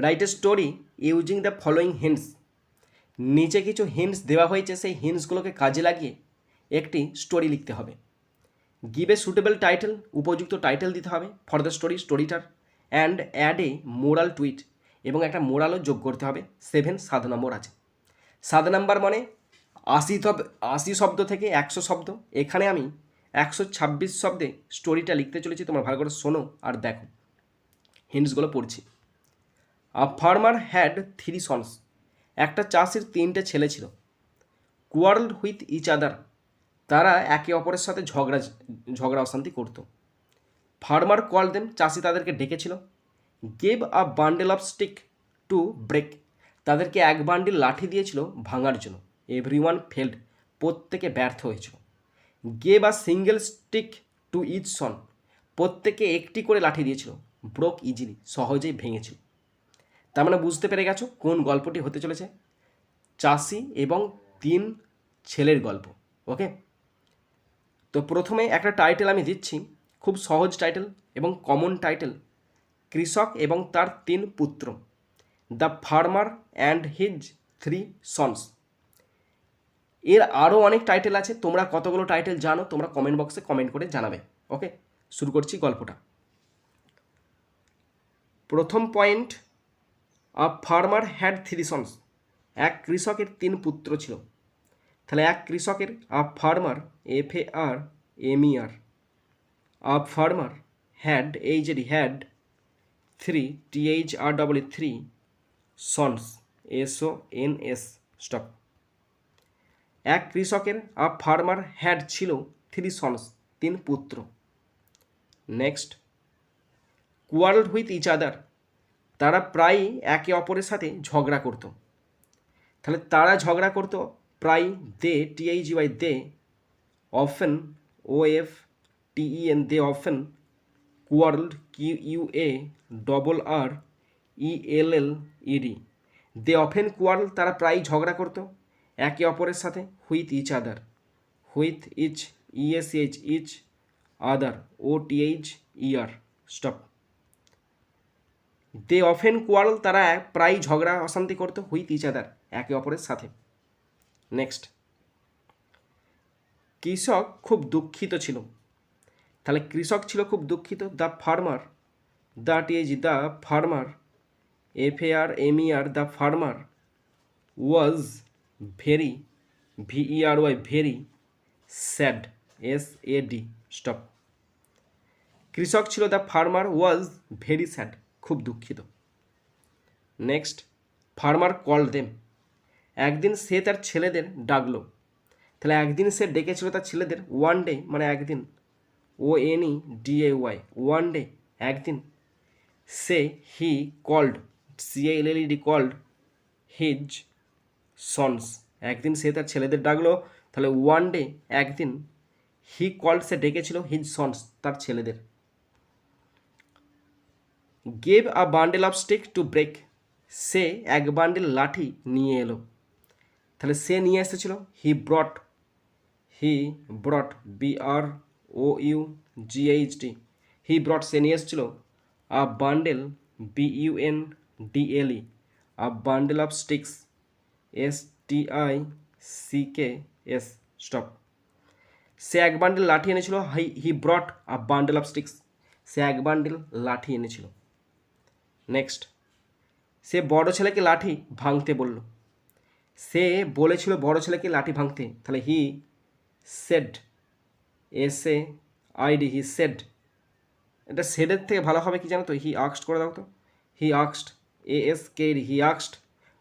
Write a story using the following hints. নিচে কিছু hints দেওয়া হয়েছে, সেই হিন্টসগুলোকে কাজে লাগিয়ে একটি স্টোরি লিখতে হবে। গিভ এ সুটেবল টাইটেল, উপযুক্ত টাইটেল দিতে হবে ফর দ্য স্টোরিটার, and add a moral tweet, এবং একটা মোরালও যোগ করতে হবে। 7 7 নম্বর আছে। 7 নাম্বার মানে 80 শব্দ থেকে 100 শব্দ। এখানে আমি 126 শব্দে স্টোরিটা লিখতে চলেছি, তোমরা ভালো করে শোনো আর দেখো। হিন্টসগুলো পড়ছি। আ ফার্মার হ্যাড 3 সন্স, একটা চাষির 3টে ছেলে ছিল। কোয়ার্লড হুইথ ইচ আদার, তারা একে অপরের সাথে ঝগড়া অশান্তি করতো। ফার্মার কল দেম, চাষি তাদেরকে ডেকেছিল। Gave a bundle of stick to break, তাদেরকে এক বান্ডিল লাঠি দিয়েছিল ভাঙার জন্য। এভরিওয়ান ফেল্ড, প্রত্যেকে ব্যর্থ হয়েছিল। Gave a single stick to each son, প্রত্যেকে একটি করে লাঠি দিয়েছিল। ব্রোক ইজিলি, সহজেই ভেঙেছিল। তার মানে বুঝতে পেরে গেছো কোন গল্পটি হতে চলেছে? চাষি এবং 3 ছেলের গল্প। ওকে, তো প্রথমে একটা টাইটেল আমি দিচ্ছি, খুব সহজ টাইটেল এবং কমন টাইটেল। কৃষক এবং তার 3 পুত্র, the farmer and his 3 sons. এর আরও অনেক টাইটেল আছে, তোমরা কতগুলো টাইটেল জানো তোমরা কমেন্ট বক্সে কমেন্ট করে জানাবে। ওকে, শুরু করছি গল্পটা। প্রথম point, a farmer had 3 sons, এক কৃষকের 3 পুত্র ছিল। তাহলে এক কৃষকের, আ farmer, FARMER, a farmer had, had 3 THREE sons, SONS, stop. এক কৃষকের, আ ফার্মার হ্যাড ছিল 3 সন্স, 3 পুত্র। নেক্সট, কোয়ার্লড হুইথ ইচ আদার, তারা প্রায়ই একে অপরের সাথে ঝগড়া করত। তাহলে তারা ঝগড়া করত প্রায়, they, often, OFTEN, they often, quarrelled, QUARRELLED, they often quarrel, তারা প্রায়ই ঝগড়া করত একে অপরের সাথে। With each other, with each, ESH, each, other, OTHER, stop. They often quarrel, তারা প্রায় ঝগড়া অশান্তি করতো। হুইথ ইচ আদার, একে অপরের সাথে। নেক্সট, কৃষক খুব দুঃখিত ছিল। তাহলে কৃষক ছিল খুব দুঃখিত। The farmer, the farmer, FARMER, the farmer was very, VERY, very sad, SAD, stop. কৃষক ছিল, the farmer was very sad, খুব দুঃখিত। নেক্সট, ফার্মার কল দেম, একদিন সে তার ছেলেদের ডাকলো। তাহলে একদিন সে ডেকেছিল তার ছেলেদের। ওয়ান ডে মানে একদিন, ONEDAY, ওয়ান ডে, একদিন। সে, he called, CALLED, called, his sons, একদিন সে তার ছেলেদের ডাকলো। তাহলে ওয়ান ডে, একদিন। হি কল্ড, সে ডেকেছিল, হিজ সন্স, তার ছেলেদের। Gave a bundle of stick to break, সে এক বান্ডেল লাঠি নিয়ে এলো। তাহলে সে নিয়ে এসেছিল। হি ব্রট, BROUGHT, হি ব্রট, সে নিয়ে এসেছিল। A bundle, BUNDLE, a bundle of sticks, STICKS, stop. সে এক বান্ডেল লাঠি এনেছিল। He brought a bundle of sticks, সে এক বান্ডেল লাঠি এনেছিল। নেক্সট, সে বড় ছেলেকে লাঠি ভাঙতে বলল। সে বলেছিল বড় ছেলেকে লাঠি ভাঙতে। তাহলে he said, SAID, he said. এটা সেডের থেকে ভালো হবে কি জানো তো? হি আক্সড করে দাও তো। হি আক্সড, ASKD, হি আক্সড,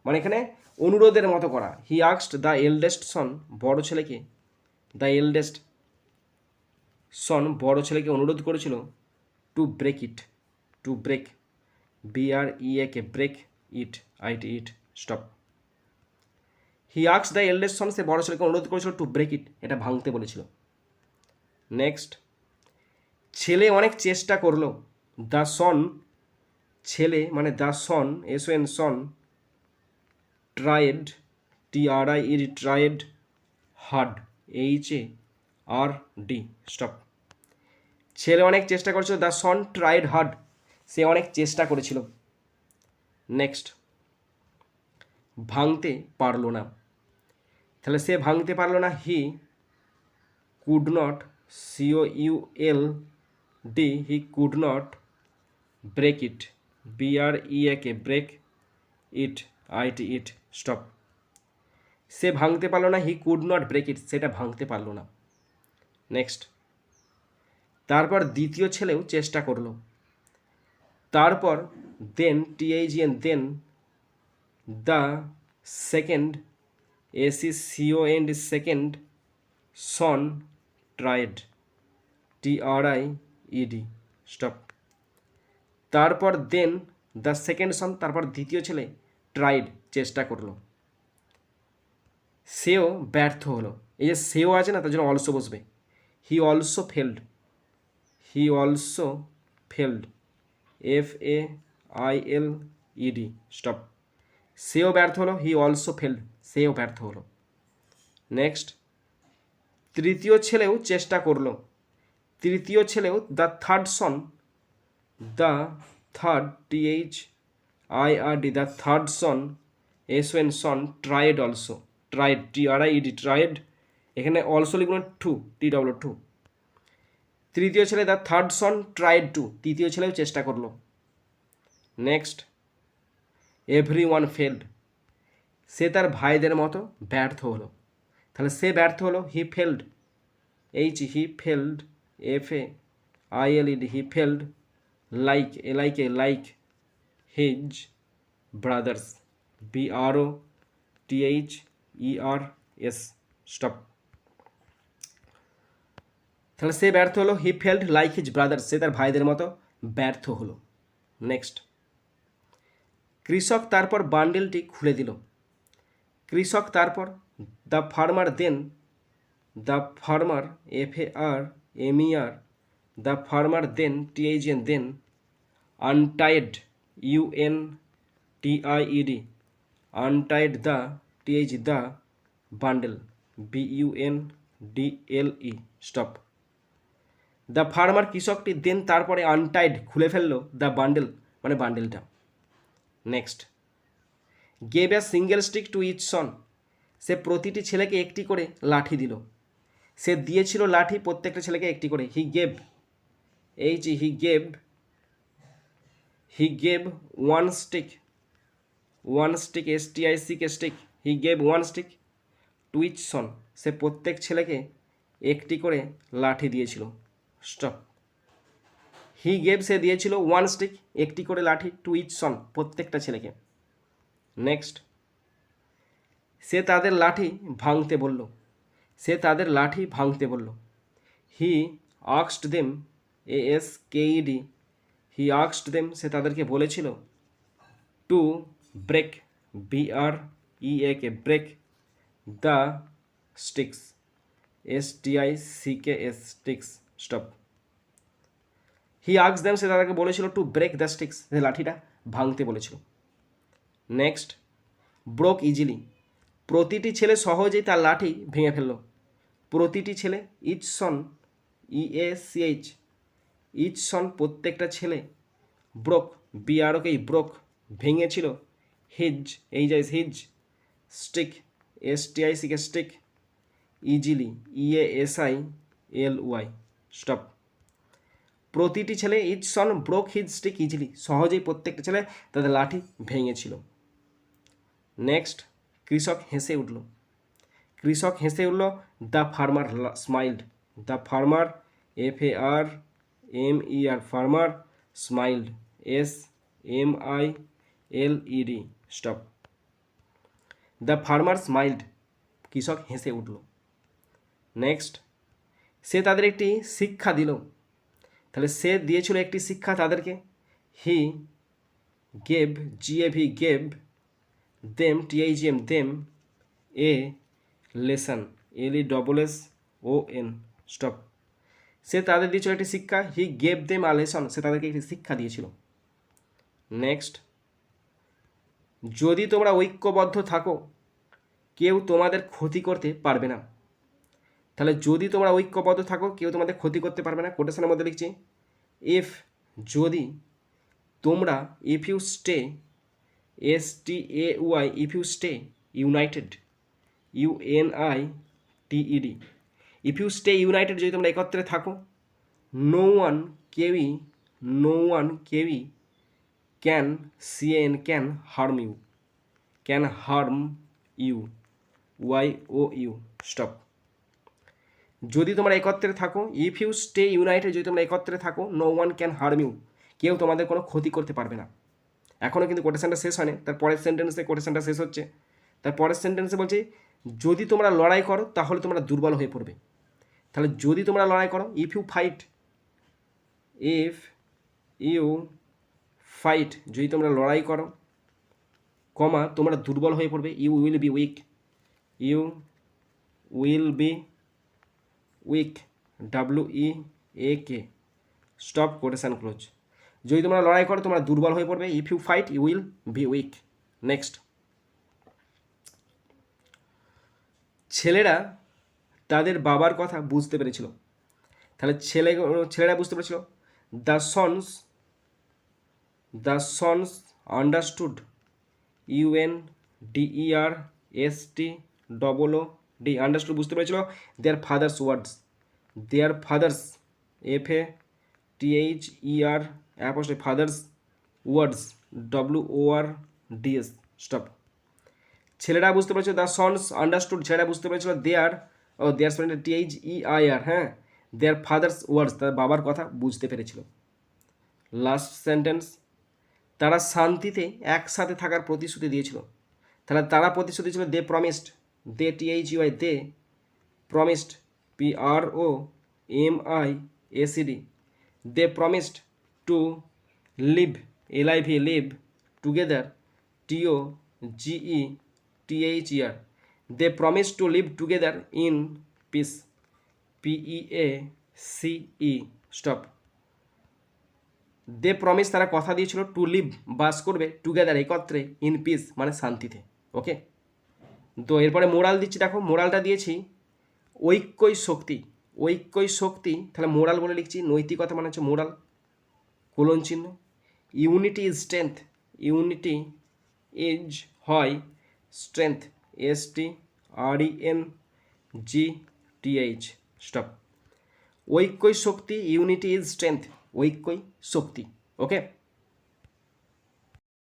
মানে এখানে অনুরোধের মতো করা। হি আক্সড দ্য এল্ডেস্ট সন, বড় ছেলেকে, দ্য এল্ডেস্ট সন, বড় ছেলেকে অনুরোধ করেছিল। To break it, to break, BREAK, break it, IT, stop. He asks the eldest son, সে বড় ছেলেকে অনুরোধ করেছিল টু ব্রেক ইট, এটা ভাঙতে বলেছিল। নেক্সট, ছেলে অনেক চেষ্টা করলো। দ্য সন, ছেলে মানে the son, SON, Son, tried, TRIED, tried, hard, HARD, stop. ছেলে অনেক চেষ্টা করেছিল। দ্য সন ট্রাইড হার্ড, সে অনেক চেষ্টা করেছিল। নেক্সট, ভাঙতে পারলো না, তাহলে সে ভাঙতে পারলো না, he could not, COULD, he could not break it, BREAK, break it, IT, stop. সে ভাঙতে পারলো না, he could not break it, সেটা ভাঙতে পারলো না। নেক্সট, তারপর দ্বিতীয় ছেলেও চেষ্টা করলো, তারপর then, THEN, then the second, SECOND, second son tried, TRIED, stop. তারপর দেন দ্য সেকেন্ড সন, তারপর দ্বিতীয় ছেলে ট্রাইড, চেষ্টা করলো, সেও ব্যর্থ হলো। এই যে সেও আছে না, তার জন্য অলসো বসবে। He also failed, he also failed, FAILED, stop. সেও ব্যর্থ হলো, হি অলসো ফেল্ড, সেও ব্যর্থ হলো। নেক্সট, তৃতীয় ছেলেও চেষ্টা করলো, তৃতীয় ছেলেও, the third Son, the third, THIRD, the third Son, SON, Son tried also, tried, TRIED, tried, এখানে অলসো লিখুন টু, TW2। তৃতীয় ছেলে, the third Son tried to, তৃতীয় ছেলেও চেষ্টা করলো। নেক্সট, এভরিওয়ান ফেল্ড, সে তার ভাইদের মতো ব্যর্থ হলো, তাহলে সে ব্যর্থ হলো, he failed, he failed, FAILED, he failed, like, like his brothers, BROTHERS, stop. তাহলে সে ব্যর্থ হলো, he failed like his brothers, সে তার ভাইদের মতো ব্যর্থ হলো। নেক্সট, কৃষক তারপর বান্ডেলটি খুলে দিল, কৃষক তারপর, the farmer then, the farmer, FARMER, the farmer then, THEN, then untied, UNTIED, untied the, the bundle, BUNDLE, stop. The farmer, কৃষকটি, দেন তারপরে আনটাইড, খুলে ফেললো, দ্য বান্ডেল মানে বান্ডেলটা। Next, gave a single stick to each son, সে প্রতিটি ছেলেকে একটি করে লাঠি দিল, সে দিয়েছিল লাঠি প্রত্যেকটা ছেলেকে একটি করে। He gave, he gave one stick, STICK, stick, he gave one stick to each son, সে প্রত্যেক ছেলেকে একটি করে লাঠি দিয়েছিল, স্টপ। হি গেভ, সে দিয়েছিল, ওয়ান স্টিক, একটি করে লাঠি, টু ইচ সন, প্রত্যেকটা ছেলেকে। নেক্সট, সে তাদের লাঠি ভাঙতে বলল, সে তাদের লাঠি ভাঙতে বলল। হি আক্সড দেম, ASKED, হি আক্সড দেম, সে তাদেরকে বলেছিল, to break, BREAK, break the sticks, STICKS, sticks, stop. He আক্সড দেম, সে তাদেরকে বলেছিল, টু ব্রেক দ্য স্টিক্স, সে লাঠিটা ভাঙতে বলেছিল। নেক্সট, ব্রোক ইজিলি, প্রতিটি ছেলে সহজেই তার লাঠি ভেঙে ফেলল, প্রতিটি ছেলে, each son, EACH, each son, প্রত্যেকটা ছেলে, ব্রোক, BROK, ব্রোক, ভেঙেছিল, his, his, stick, STICK, stick, easily, EASILY, stop. প্রতিটি ছেলে, each son broke his stick easily, সহজেই প্রত্যেকটা ছেলে তাদের লাঠি ভেঙেছিল। নেক্সট, কৃষক হেসে উঠল, কৃষক হেসে উঠল, the farmer smiled, the farmer, FARMER, farmer, smiled, SMILED, stop. The farmer smiled, কৃষক হেসে উঠল। নেক্সট, সে তাদের একটি শিক্ষা দিল, তাহলে সে দিয়েছিল একটি শিক্ষা তাদেরকে। He gave, GAV, gave them, THEM, them a lesson, LESSON, stop. সে তাদের দিয়েছিল একটি শিক্ষা, he gave them a lesson, সে তাদেরকে একটি শিক্ষা দিয়েছিল। নেক্সট, যদি তোমরা ঐক্যবদ্ধ থাকো কেউ তোমাদের ক্ষতি করতে পারবে না, তাহলে যদি তোমরা ঐক্যবদ্ধ থাকো কেউ তোমাদের ক্ষতি করতে পারবে না। কোটেশনের মধ্যে লিখছি, ইফ, যদি তোমরা, if you stay STAY, if you stay united, UNITED, if you stay united, যদি তোমরা একত্রে থাকো, no one কেউই can can harm you, YOU, stop. যদি তোমরা একত্রে থাকো, ইফ ইউ স্টে ইউনাইটেড, যদি তোমরা একত্রে থাকো, no one can harm you, কেউ তোমাদের কোনো ক্ষতি করতে পারবে না। এখনও কিন্তু কোটেশনটা শেষ হয়নি, তার পরের সেন্টেন্সে কোটেশনটা শেষ হচ্ছে। তার পরের সেন্টেন্সে বলছে যদি তোমরা লড়াই করো তাহলে তোমরা দুর্বল হয়ে পড়বে। তাহলে যদি তোমরা লড়াই করো, ইফ ইউ ফাইট, যদি তোমরা লড়াই করো, কমা তোমরা দুর্বল হয়ে পড়বে, you will be weak, WEAK, stop, quotation close. যদি তোমরা লড়াই করো তোমরা দুর্বল হয়ে পড়বে, if you fight you will be weak. Next, ছেলেরা তাদের বাবার কথা বুঝতে পেরেছিল। তাহলে ছেলেরা বুঝতে পেরেছিল, the sons understood, UNDERSTOOD, understood, বুঝতে পেরেছিল দেয়ার ফাদার্স ওয়ার্ডস, ফাদার্স ওয়ার্ডস, WORDS, স্টপ। ছেলেরা বুঝতে পেরেছিল, দ্য সন্স আন্ডারস্টুড, ছেলেরা বুঝতে পেরেছিল দেয়ার THEIR, হ্যাঁ, দেয়ার ফাদার্স ওয়ার্ডস, তার বাবার কথা বুঝতে পেরেছিল। লাস্ট সেন্টেন্স, তারা শান্তিতে একসাথে থাকার প্রতিশ্রুতি দিয়েছিল। তাহলে তারা প্রতিশ্রুতি ছিল, they promised, they promised, PROMISED, they promised to live, live together, TOGETHER, they promised to live together in peace, PEACE, stop. They promise, তারা কথা দিয়েছিল, টু লিভ, বাস করবে, টুগেদার, একত্রে, ইন পিস, মানে শান্তিতে। ওকে, তো এরপরে মোরাল দিচ্ছি, দেখো মোরালটা দিয়েছি, ঐক্যই শক্তি, তাহলে মোরাল বলে লিখছি, নৈতিকতা মানে হচ্ছে মোরাল, কোলন চিহ্ন, ইউনিটি ইজ হয় strength, STRENGTH, stop. ঐক্যই Shakti, unity is strength, ঐক্যই Shakti. Okay.